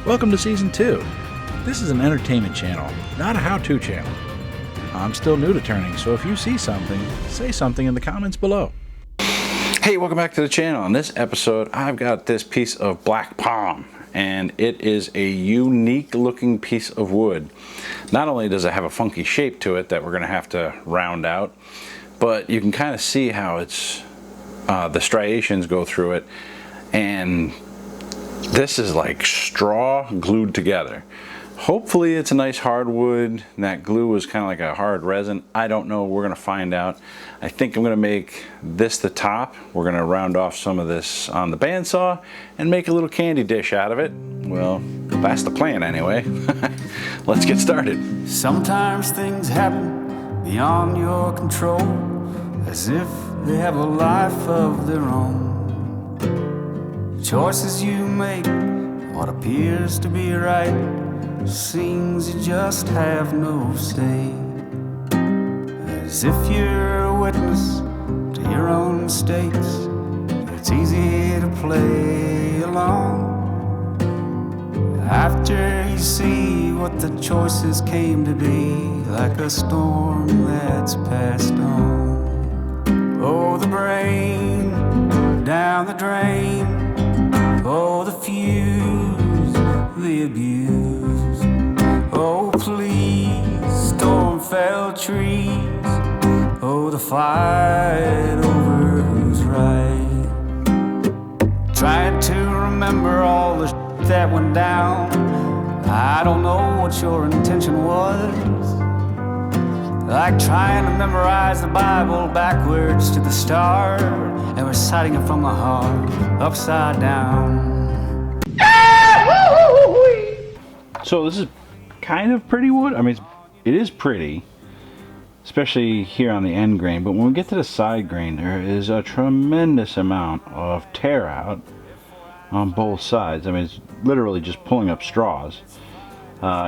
Welcome to Season 2. This is an entertainment channel, not a how-to channel. I'm still new to turning, so if you see something, say something in the comments below. Hey, welcome back to the channel. In this episode, I've got this piece of black palm, and it is a unique looking piece of wood. Not only does it have a funky shape to it that we're gonna have to round out, but you can kind of see how it's the striations go through it, and this is like straw glued together. Hopefully it's a nice hardwood, and that glue is kind of like a hard resin. I don't know, we're gonna find out. I think I'm gonna make this the top. We're gonna round off some of this on the bandsaw and make a little candy dish out of it. Well, that's the plan anyway. Let's get started. Sometimes things happen beyond your control, as if they have a life of their own. Choices you make, what appears to be right, seems you just have no say. As if you're a witness to your own mistakes, it's easy to play along. After you see what the choices came to be, like a storm that's passed on. Oh, the brain down the drain. Oh, the fuse, the abuse. Oh, please, storm-felled trees. Oh, the fight over who's right. Trying to remember all the shit that went down. I don't know what your intention was. Like trying to memorize the Bible backwards to the start and reciting it from the heart, upside down. So this is kind of pretty wood. I mean, it is pretty, especially here on the end grain, but when we get to the side grain, there is a tremendous amount of tear out on both sides. I mean, it's literally just pulling up straws.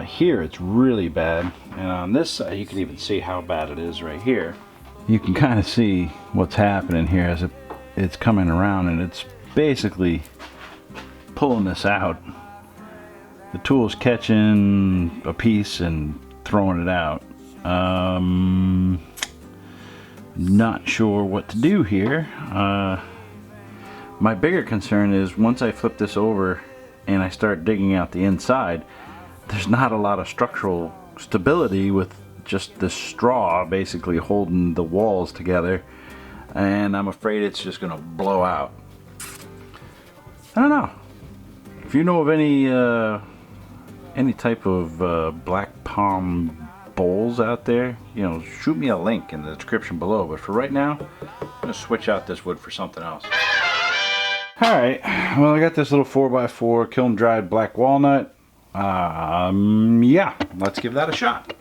Here it's really bad, and on this side you can even see how bad it is right here. You can kind of see what's happening here as it's coming around, and it's basically pulling this out. The tool's catching a piece and throwing it out. Not sure what to do here. My bigger concern is once I flip this over and I start digging out the inside, there's not a lot of structural stability with just this straw basically holding the walls together, and I'm afraid it's just gonna blow out. I don't know. If you know of any type of black palm bowls out there, you know, shoot me a link in the description below. But for right now, I'm gonna switch out this wood for something else. Alright, well, I got this little 4x4 kiln dried black walnut. Yeah, let's give that a shot.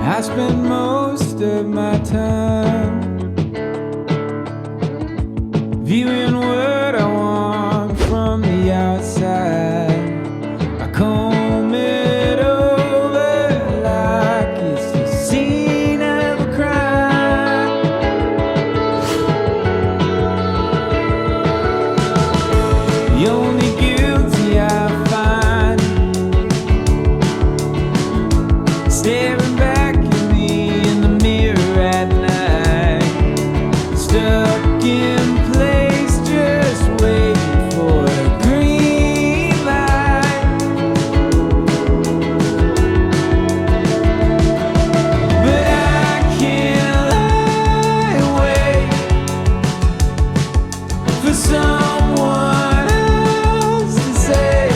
I spend most of my time viewing what I want from the outside. I comb it over like it's the scene of a crime. The only guilty I find staring back at me in the mirror at night, stuck in place just waiting for a green light. But I can't lie, wait for someone else to say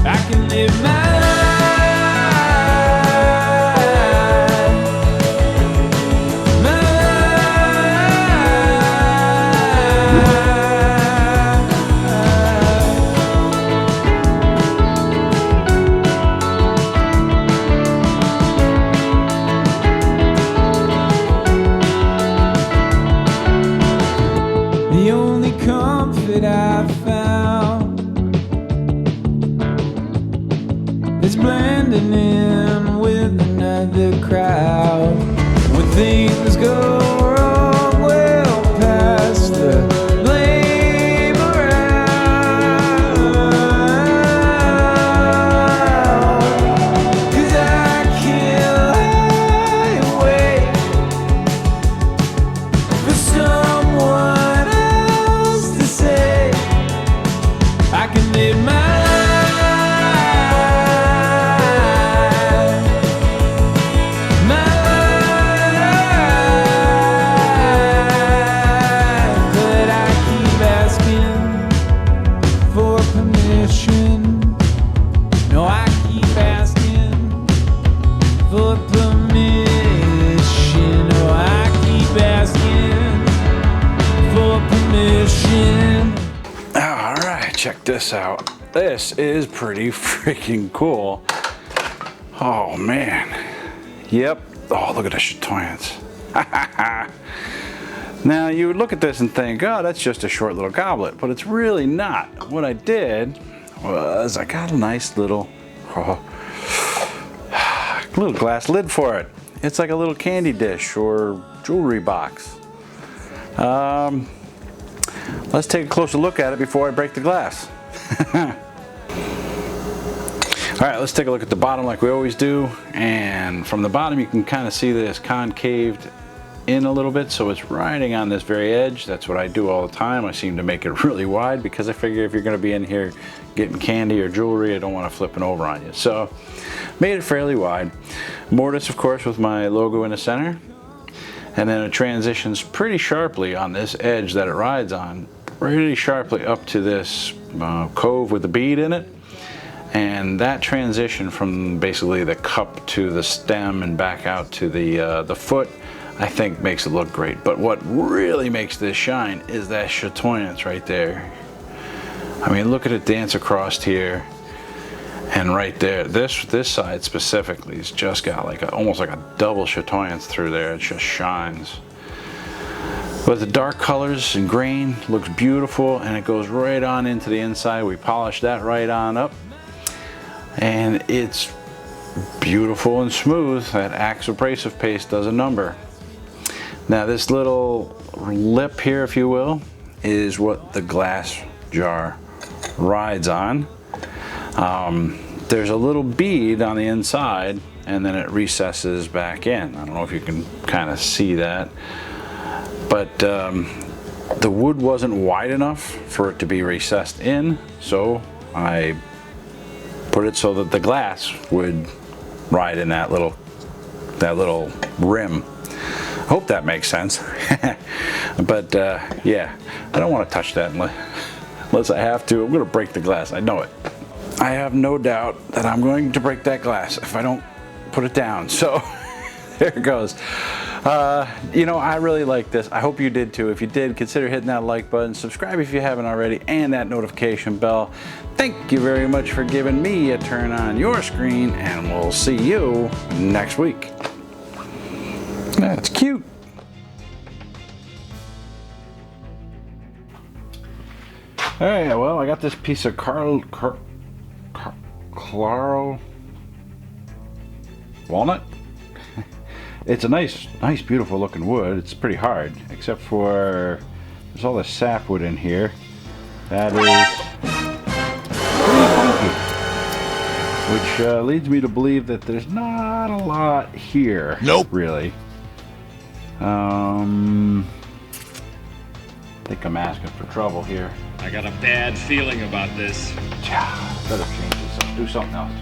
I can live my life. with another crowd. When things go wrong, we'll pass the blame around. 'Cause I can't wait for someone else to say I can live my check this out. This is pretty freaking cool. Oh man. Yep. Oh, look at the chatoyance. Now you would look at this and think, oh, that's just a short little goblet, but it's really not. What I did was I got a nice little glass lid for it. It's like a little candy dish or jewelry box. Let's take a closer look at it before I break the glass. Alright, let's take a look at the bottom like we always do. And from the bottom you can kind of see that it's concaved in a little bit, so it's riding on this very edge. That's what I do all the time. I seem to make it really wide because I figure if you're going to be in here getting candy or jewelry, I don't want to flip it over on you. So made it fairly wide. Mortise, of course, with my logo in the center. And then it transitions pretty sharply on this edge that it rides on, pretty sharply up to this cove with the bead in it. And that transition from basically the cup to the stem and back out to the foot, I think makes it look great. But what really makes this shine is that chatoyance right there. I mean, look at it dance across here. And right there, this side specifically has just got like almost like a double chatoyance through there. It just shines. But the dark colors and grain looks beautiful, and it goes right on into the inside. We polish that right on up, and it's beautiful and smooth. That Axe abrasive paste does a number. Now this little lip here, if you will, is what the glass jar rides on. There's a little bead on the inside, and then it recesses back in. I don't know if you can kind of see that, but the wood wasn't wide enough for it to be recessed in, so I put it so that the glass would ride in that little rim. I hope that makes sense. But yeah, I don't want to touch that unless I have to. I'm going to break the glass. I know it. I have no doubt that I'm going to break that glass if I don't put it down. So there it goes. You know, I really like this. I hope you did too. If you did, consider hitting that like button, subscribe if you haven't already, and that notification bell. Thank you very much for giving me a turn on your screen, and we'll see you next week. That's cute. All right, well, I got this piece of Claro walnut. It's a nice, beautiful looking wood. It's pretty hard, except for there's all the sapwood in here. That is pretty funky, which leads me to believe that there's not a lot here. Nope. Really. I think I'm asking for trouble here. I got a bad feeling about this. Better change this up. Do something else.